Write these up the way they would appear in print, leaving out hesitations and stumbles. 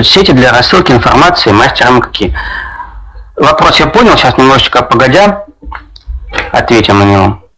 Сети для рассылки информации мастерам какие? Вопрос я понял, сейчас немножечко погодя ответим на него.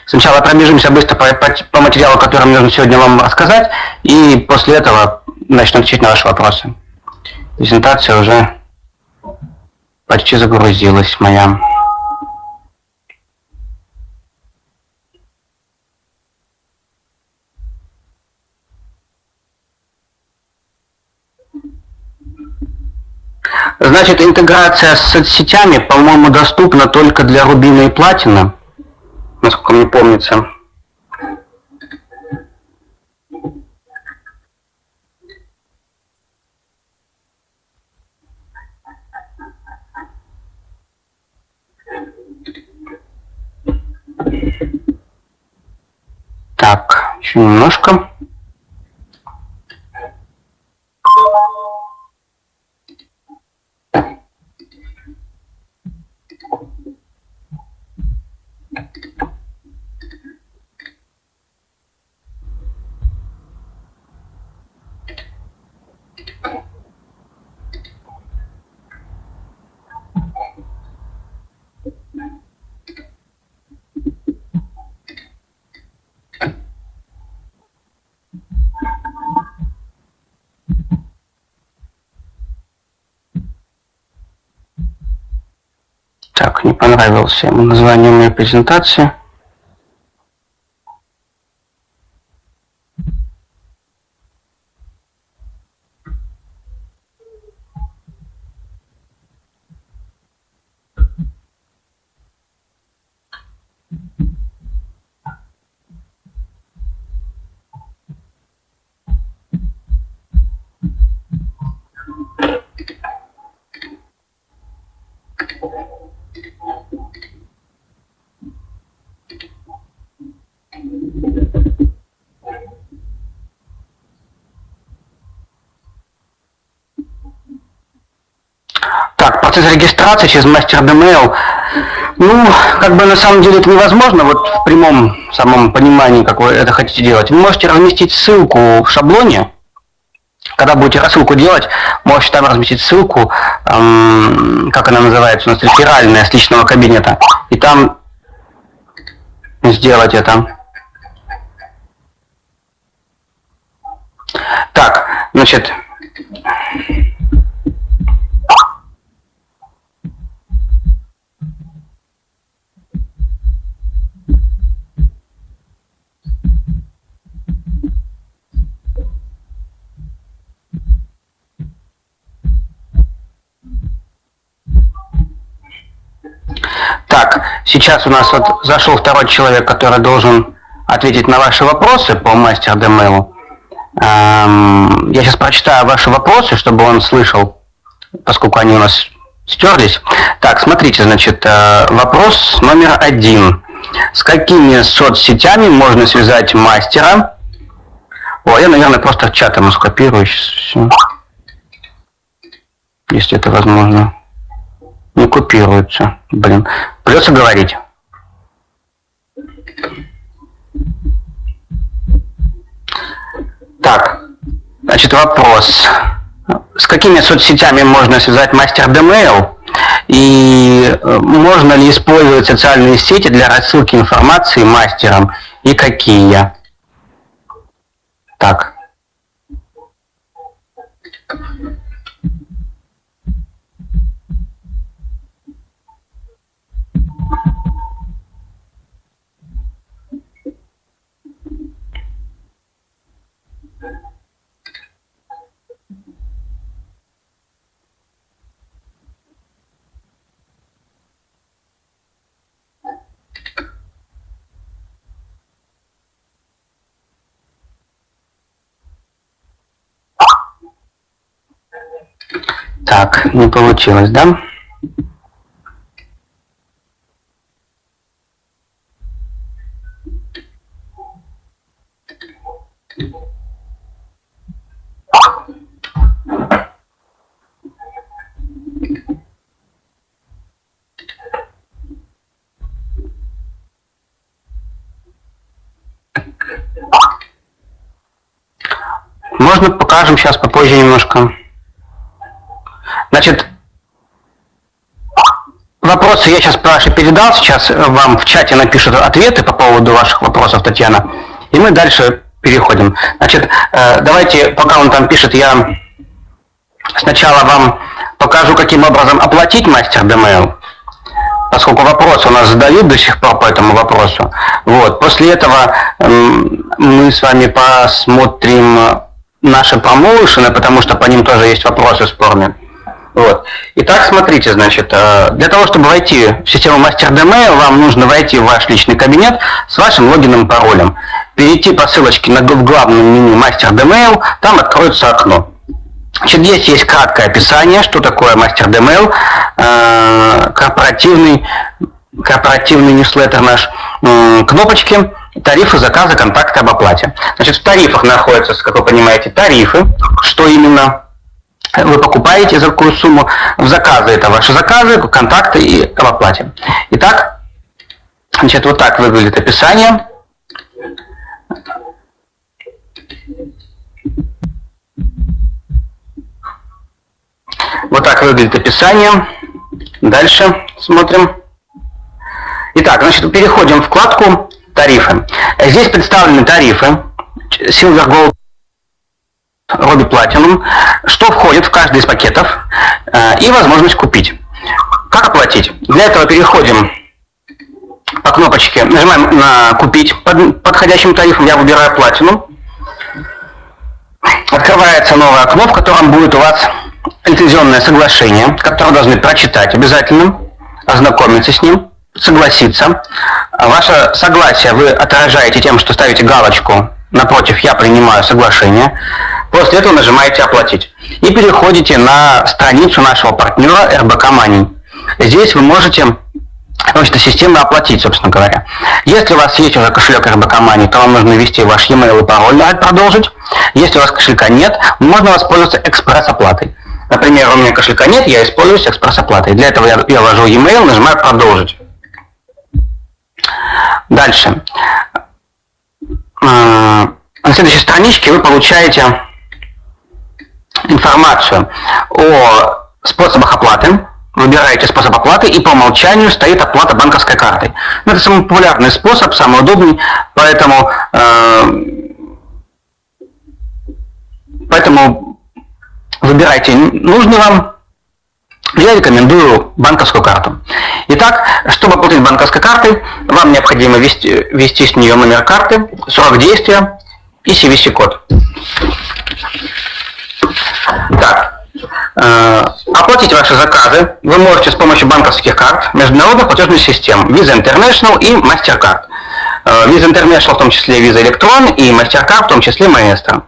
Сначала пробежимся быстро по материалу, который мне нужно сегодня вам рассказать, и после этого начну отвечать на ваши вопросы. Презентация уже почти загрузилась моя. Значит, интеграция с соцсетями, по-моему, доступна только для Рубина и Платина, насколько мне помнится. Так, еще немножко. Так, не понравилось ему название моей презентации. Так, процесс регистрации через MasterDML. Ну, как бы на самом деле это невозможно, вот в прямом самом понимании, как вы это хотите делать. Вы можете разместить ссылку в шаблоне. Когда будете рассылку делать, можете там разместить ссылку, как она называется, у нас реферальная с личного кабинета, и там сделать это. Так, значит... Так, сейчас у нас вот зашел второй человек, который должен ответить на ваши вопросы по MasterDML. Я сейчас прочитаю ваши вопросы, чтобы он слышал, поскольку они у нас стерлись. Так, смотрите, значит, вопрос номер 1. С какими соцсетями можно связать мастера? О, я, наверное, просто в чат ему скопирую сейчас, если это возможно. Не копируется. Блин. Придется говорить. Так, значит, вопрос. С какими соцсетями можно связать MasterDML? И можно ли использовать социальные сети для рассылки информации мастерам? И какие? Так. Так, не получилось, да? возможно, покажем сейчас попозже немножко. Значит, вопросы я сейчас Паше передал, сейчас вам в чате напишут ответы по поводу ваших вопросов, Татьяна, и мы дальше переходим. Значит, давайте, пока он там пишет, я сначала вам покажу, каким образом оплатить мастер DMail, поскольку вопросы у нас задают до сих пор по этому вопросу. Вот. После этого мы с вами посмотрим наши промоушены, потому что по ним тоже есть вопросы спорные. Вот. Итак, смотрите, значит, для того, чтобы войти в систему мастер DMail, вам нужно войти в ваш личный кабинет с вашим логином и паролем, перейти по ссылочке в главном меню мастер DMail, там откроется окно. Значит, здесь есть краткое описание, что такое мастер DMail, корпоративный ньюслеттер наш, кнопочки, тарифы, заказы, контакты об оплате. Значит, в тарифах находятся, как вы понимаете, тарифы, что именно вы покупаете, за какую сумму. В заказы это ваши заказы, контакты и об оплате. Итак, значит, вот так выглядит описание. Вот так выглядит описание. Дальше смотрим. Итак, значит, переходим в вкладку «Тарифы». Здесь представлены тарифы Silver, Gold, Ruby, Platinum, что входит в каждый из пакетов, и возможность купить. Как оплатить? Для этого переходим по кнопочке, нажимаем на «Купить» под подходящим тарифом, я выбираю Platinum. Открывается новое окно, в котором будет у вас лицензионное соглашение, которое должны прочитать обязательно, ознакомиться с ним, согласиться. Ваше согласие вы отражаете тем, что ставите галочку напротив «Я принимаю соглашение». После этого нажимаете «Оплатить». И переходите на страницу нашего партнера РБК Money. Здесь вы можете систему оплатить, собственно говоря. Если у вас есть уже кошелек РБК Money, то вам нужно ввести ваш e-mail и пароль, продолжить. Если у вас кошелька нет, можно воспользоваться экспресс-оплатой. Например, у меня кошелька нет, я используюсь экспресс-оплатой. Для этого я ввожу e-mail, нажимаю «Продолжить». Дальше. На следующей страничке вы получаете информацию о способах оплаты. Выбираете способ оплаты, и по умолчанию стоит оплата банковской картой. Это самый популярный способ, самый удобный, поэтому выбирайте нужный вам. Я рекомендую банковскую карту. Итак, чтобы оплатить банковской картой, вам необходимо ввести с нее номер карты, срок действия и CVC-код. Так, оплатить ваши заказы вы можете с помощью банковских карт, международных платежных систем Visa International и MasterCard. Visa International в том числе Visa Electron и MasterCard в том числе Maestro.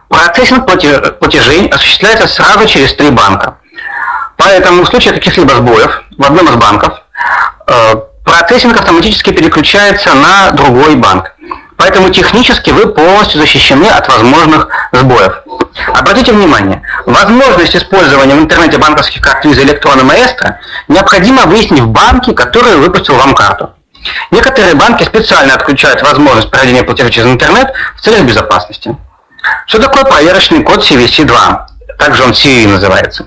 Процессинг платежей осуществляется сразу через 3 банка. Поэтому в случае каких-либо сбоев в одном из банков процессинг автоматически переключается на другой банк. Поэтому технически вы полностью защищены от возможных сбоев. Обратите внимание, возможность использования в интернете банковских карт Visa Electron и Maestro необходимо выяснить в банке, который выпустил вам карту. Некоторые банки специально отключают возможность проведения платежа через интернет в целях безопасности. Что такое проверочный код CVC2? Также он CVE называется.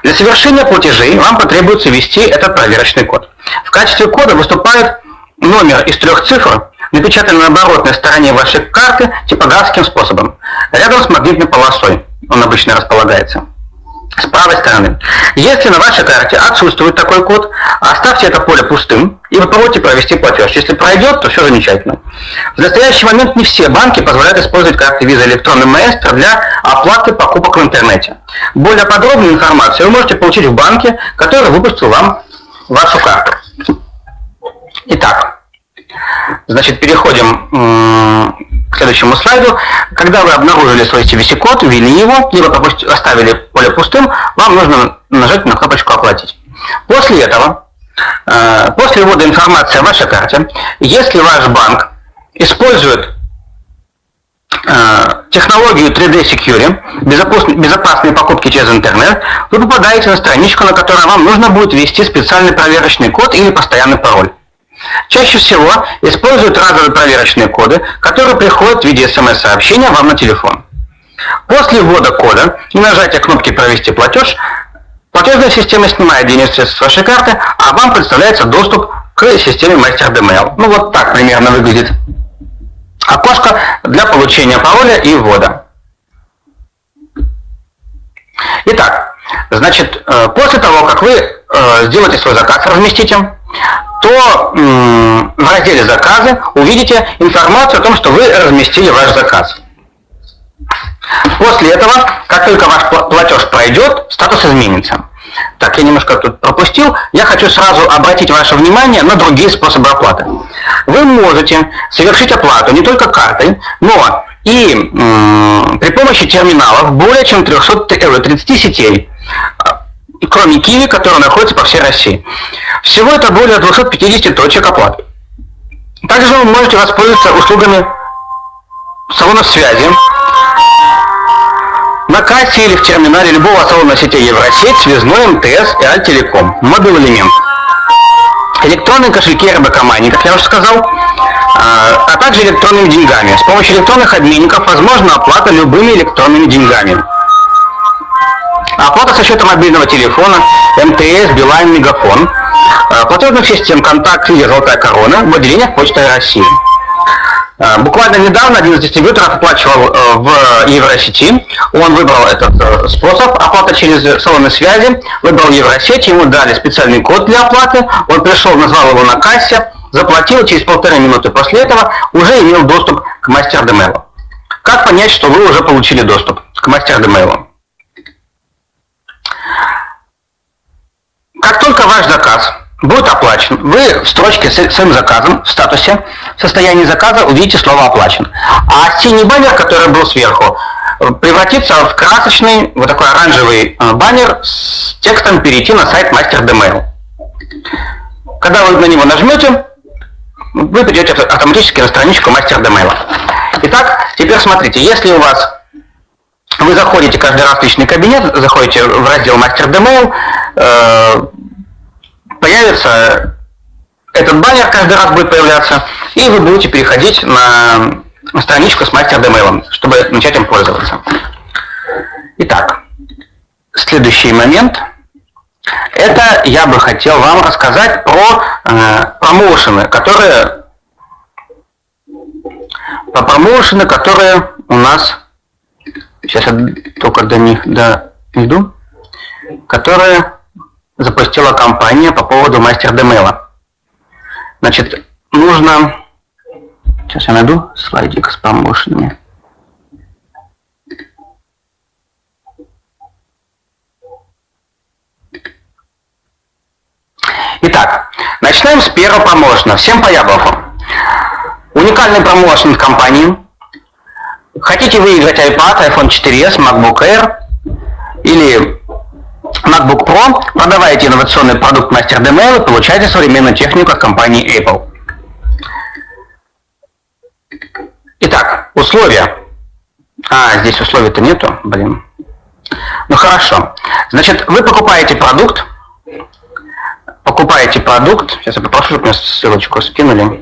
Для совершения платежей вам потребуется ввести этот проверочный код. В качестве кода выступает номер из 3 цифр, напечатанный на оборотной стороне вашей карты типографским способом, рядом с магнитной полосой. Он обычно располагается с правой стороны. Если на вашей карте отсутствует такой код, оставьте это поле пустым и попробуйте провести платеж. Если пройдет, то все замечательно. В настоящий момент не все банки позволяют использовать карты Visa Electron и Maestro для оплаты покупок в интернете. Более подробную информацию вы можете получить в банке, который выпустил вам вашу карту. Итак, значит, переходим к следующему слайду. Когда вы обнаружили свой CVC-код, ввели его, либо оставили поле пустым, вам нужно нажать на кнопочку «Оплатить». После этого, после ввода информации о вашей карте, если ваш банк использует технологию 3D Secure, безопасные покупки через интернет, вы попадаете на страничку, на которой вам нужно будет ввести специальный проверочный код или постоянный пароль. Чаще всего используют разовые проверочные коды, которые приходят в виде смс-сообщения вам на телефон. После ввода кода и нажатия кнопки «Провести платеж» платежная система снимает денежные средства с вашей карты, а вам представляется доступ к системе MasterDML. Ну вот так примерно выглядит окошко для получения пароля и ввода. Итак, значит, после того, как вы сделаете свой заказ, разместите, то в разделе «Заказы» увидите информацию о том, что вы разместили ваш заказ. После этого, как только ваш платеж пройдет, статус изменится. Так, я немножко тут пропустил. Я хочу сразу обратить ваше внимание на другие способы оплаты. Вы можете совершить оплату не только картой, но и при помощи терминалов более чем 30 сетей, кроме Киви, которые находятся по всей России. Всего это более 250 точек оплаты. Также вы можете воспользоваться услугами салонов связи на кассе или в терминале любого салона сети Евросеть, Связной, МТС и Альтелеком. Модуль элемент. Электронные кошельки РБК Money, как я уже сказал, а также электронными деньгами. С помощью электронных обменников возможна оплата любыми электронными деньгами. Оплата со счета мобильного телефона, МТС, Билайн, Мегафон, платежных систем «Контакт» или «Золотая корона» в отделениях Почты России. Буквально недавно один из дистрибьюторов оплачивал в Евросети. Он выбрал этот способ оплаты через салоны связи, выбрал Евросеть, ему дали специальный код для оплаты, он пришел, назвал его на кассе, заплатил, через 1,5 минуты после этого уже имел доступ к MasterDML. Как понять, что вы уже получили доступ к MasterDML? Как только ваш заказ будет оплачен, вы в строчке с своим заказом, в статусе, в состоянии заказа увидите слово «оплачен». А синий баннер, который был сверху, превратится в красочный, вот такой оранжевый баннер с текстом «Перейти на сайт MasterDML». Когда вы на него нажмете, вы придете автоматически на страничку MasterDML. Итак, теперь смотрите, если у вас вы заходите каждый раз в личный кабинет, заходите в раздел MasterDML, появится этот баннер, каждый раз будет появляться, и вы будете переходить на страничку с MasterDML, чтобы начать им пользоваться. Итак, следующий момент. Это я бы хотел вам рассказать про промоушены, которые у нас, сейчас я только до них дойду, которые запустила компания по поводу MasterDML. Значит, нужно... Сейчас я найду слайдик с промоушенами. Итак, начинаем с первого промоушена. Всем по яблоку. Уникальный промоушен компании. Хотите выиграть iPad, iPhone 4s, MacBook Air или MacBook Pro, продавайте инновационный продукт MasterDML и получайте современную технику от компании Apple. Итак, условия. Здесь условий-то нету, блин. Ну хорошо. Значит, вы покупаете продукт. Сейчас я попрошу, чтобы мне ссылочку скинули.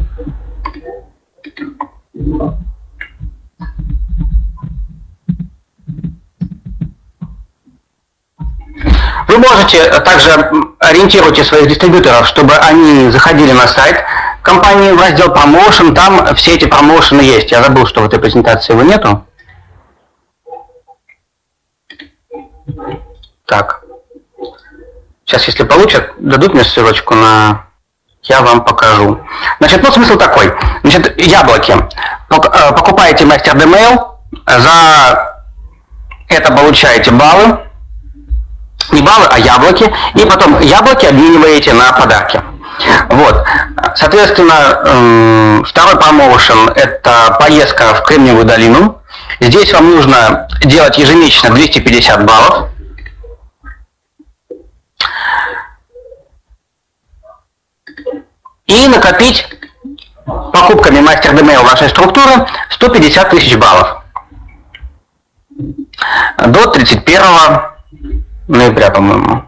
Вы можете также ориентировать своих дистрибьюторов, чтобы они заходили на сайт компании в раздел Promotion, там все эти промоушены есть. Я забыл, что в этой презентации его нету. Так. Сейчас, если получат, дадут мне ссылочку на... Я вам покажу. Значит, ну смысл такой. Значит, яблоки. Покупаете MasterDML, за это получаете баллы. Не баллы, а яблоки. И потом яблоки обмениваете на подарки. Вот. Соответственно, второй промоушен – это поездка в Кремниевую долину. Здесь вам нужно делать ежемесячно 250 баллов. И накопить покупками MasterDML вашей структуры 150 тысяч баллов. До 31 ноября, по-моему.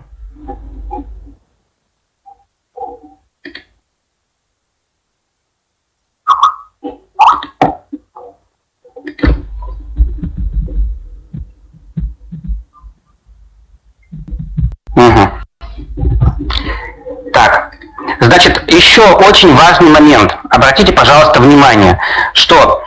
Значит, еще очень важный момент. Обратите, пожалуйста, внимание, что